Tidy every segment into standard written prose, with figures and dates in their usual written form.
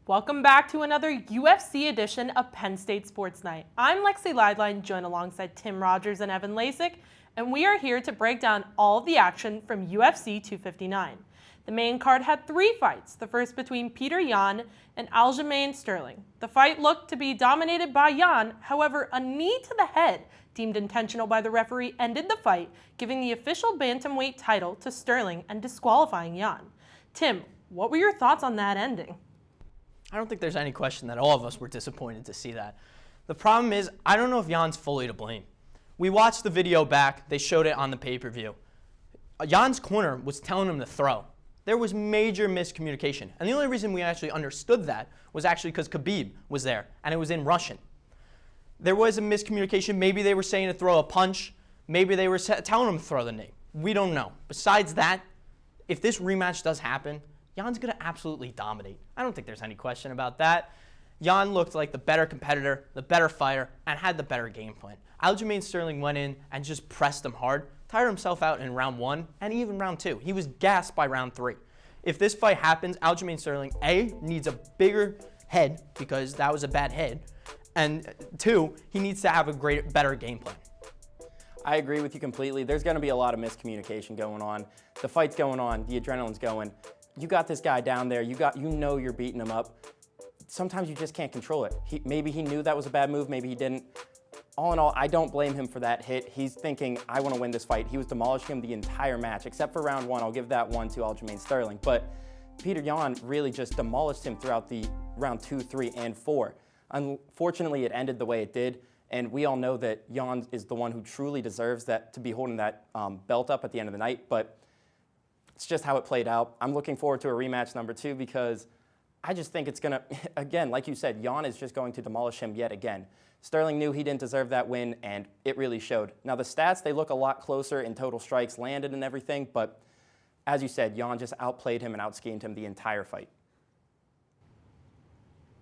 Welcome back to another UFC edition of Penn State Sports Night. I'm Lexy Leidlein, joined alongside Tim Rogers and Evan Lasek, and we are here to break down all of the action from UFC 259. The main card had 3 fights, the first between Petr Yan and Aljamain Sterling. The fight looked to be dominated by Yan, however, a knee to the head, deemed intentional by the referee, ended the fight, giving the official bantamweight title to Sterling and disqualifying Yan. Tim, what were your thoughts on that ending? I don't think there's any question that all of us were disappointed to see that. The problem is, I don't know if Jan's fully to blame. We watched the video back. They showed it on the pay-per-view. Jan's corner was telling him to throw. There was major miscommunication. And the only reason we actually understood that was actually because Khabib was there, and it was in Russian. There was a miscommunication. Maybe they were saying to throw a punch. Maybe they were telling him to throw the knee. We don't know. Besides that, if this rematch does happen, Jan's going to absolutely dominate. I don't think there's any question about that. Jan looked like the better competitor, the better fighter, and had the better game plan. Aljamain Sterling went in and just pressed him hard, tired himself out in round 1 and even round 2. He was gassed by round 3. If this fight happens, Aljamain Sterling, A, needs a bigger head because that was a bad head, and 2, he needs to have a better game plan. I agree with you completely. There's going to be a lot of miscommunication going on. The fight's going on. The adrenaline's going. You got this guy down there. You know you're beating him up. Sometimes you just can't control it. Maybe he knew that was a bad move. Maybe he didn't. All in all, I don't blame him for that hit. He's thinking, I want to win this fight. He was demolishing him the entire match, except for round 1. I'll give that one to Aljamain Sterling. But Petr Yan really just demolished him throughout the round 2, 3, and 4. Unfortunately, it ended the way it did. And we all know that Yan is the one who truly deserves that to be holding that belt up at the end of the night. But it's just how it played out. I'm looking forward to a rematch number 2 because I just think it's going to, again, like you said, Yan is just going to demolish him yet again. Sterling knew he didn't deserve that win, and it really showed. Now, the stats, they look a lot closer in total strikes landed and everything, but as you said, Yan just outplayed him and outschemed him the entire fight.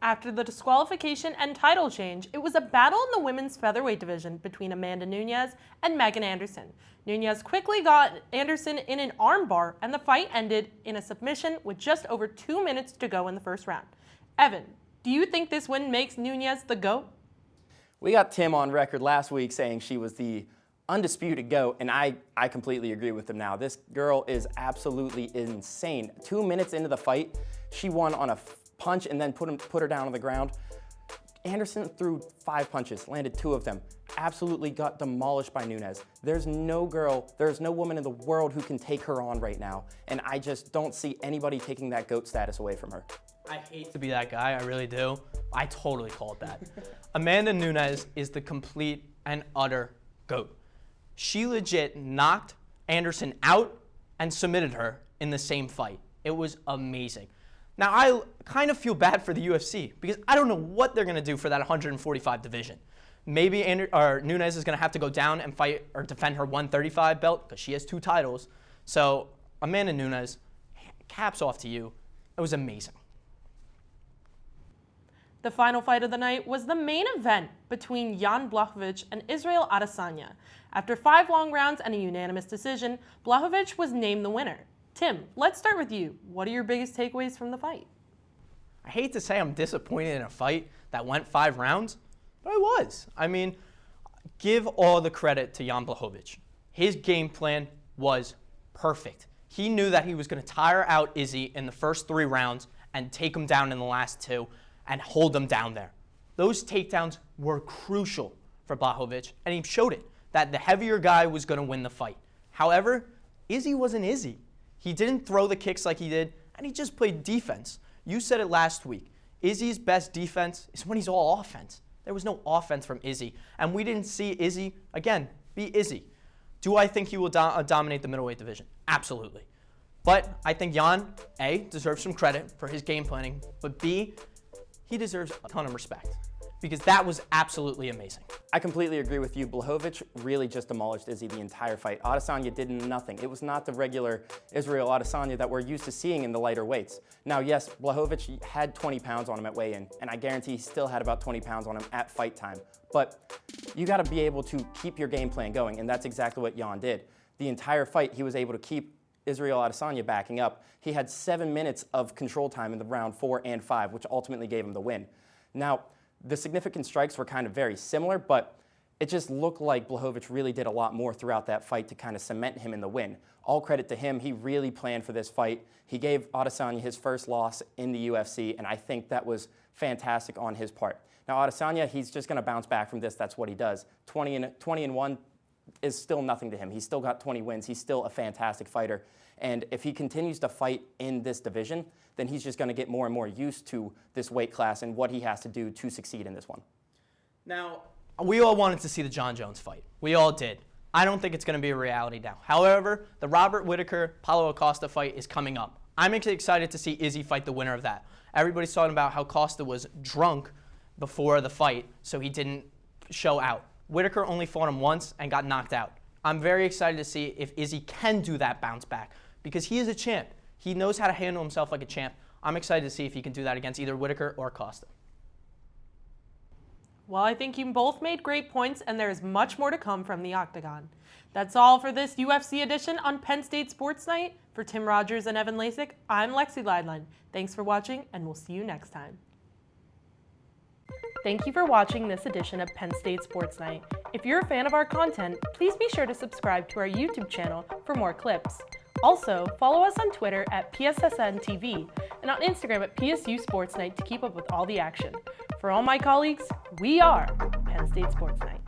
After the disqualification and title change, it was a battle in the women's featherweight division between Amanda Nunes and Megan Anderson. Nunes quickly got Anderson in an armbar, and the fight ended in a submission with just over 2 minutes to go in the first round. Evan, do you think this win makes Nunes the GOAT? We got Tim on record last week saying she was the undisputed GOAT, and I completely agree with him now. This girl is absolutely insane. 2 minutes into the fight, she won on a punch and then put her down on the ground. Anderson threw 5 punches, landed 2 of them. Absolutely got demolished by Nunes. There's no woman in the world who can take her on right now. And I just don't see anybody taking that GOAT status away from her. I hate to be that guy, I really do. I totally called that. Amanda Nunes is the complete and utter GOAT. She legit knocked Anderson out and submitted her in the same fight. It was amazing. Now, I kind of feel bad for the UFC because I don't know what they're going to do for that 145 division. Maybe Nunes is going to have to go down and fight or defend her 135 belt because she has 2 titles. So, Amanda Nunes, caps off to you. It was amazing. The final fight of the night was the main event between Jan Blachowicz and Israel Adesanya. After 5 long rounds and a unanimous decision, Blachowicz was named the winner. Tim, let's start with you. What are your biggest takeaways from the fight? I hate to say I'm disappointed in a fight that went 5 rounds, but I was. I mean, give all the credit to Jan Blachowicz. His game plan was perfect. He knew that he was going to tire out Izzy in the first 3 rounds and take him down in the last 2 and hold him down there. Those takedowns were crucial for Blachowicz, and he showed it, that the heavier guy was going to win the fight. However, Izzy wasn't Izzy. He didn't throw the kicks like he did, and he just played defense. You said it last week. Izzy's best defense is when he's all offense. There was no offense from Izzy, and we didn't see Izzy, again, be Izzy. Do I think he will dominate the middleweight division? Absolutely. But I think Jan, A, deserves some credit for his game planning, but B, he deserves a ton of respect because that was absolutely amazing. I completely agree with you. Blachowicz really just demolished Izzy the entire fight. Adesanya did nothing. It was not the regular Israel Adesanya that we're used to seeing in the lighter weights. Now, yes, Blachowicz had 20 pounds on him at weigh-in, and I guarantee he still had about 20 pounds on him at fight time. But you got to be able to keep your game plan going, and that's exactly what Jan did. The entire fight, he was able to keep Israel Adesanya backing up, he had 7 minutes of control time in the round 4 and 5, which ultimately gave him the win. Now, the significant strikes were kind of very similar, but it just looked like Blachowicz really did a lot more throughout that fight to kind of cement him in the win. All credit to him. He really planned for this fight. He gave Adesanya his first loss in the UFC, and I think that was fantastic on his part. Now, Adesanya, he's just going to bounce back from this. That's what he does. 20-1 is still nothing to him. He's still got 20 wins. He's still a fantastic fighter. And if he continues to fight in this division, then he's just going to get more and more used to this weight class and what he has to do to succeed in this one. Now, we all wanted to see the John Jones fight. We all did. I don't think it's going to be a reality now. However, the Robert Whittaker, Paulo Acosta fight is coming up. I'm excited to see Izzy fight the winner of that. Everybody's talking about how Costa was drunk before the fight, so he didn't show out. Whittaker only fought him once and got knocked out. I'm very excited to see if Izzy can do that bounce back because he is a champ. He knows how to handle himself like a champ. I'm excited to see if he can do that against either Whittaker or Costa. Well, I think you both made great points, and there is much more to come from the Octagon. That's all for this UFC edition on Penn State Sports Night. For Tim Rogers and Evan Lasek, I'm Lexy Leidlein. Thanks for watching, and we'll see you next time. Thank you for watching this edition of Penn State Sports Night. If you're a fan of our content, please be sure to subscribe to our YouTube channel for more clips. Also, follow us on Twitter at PSSN TV and on Instagram at PSU Sports Night to keep up with all the action. For all my colleagues, we are Penn State Sports Night.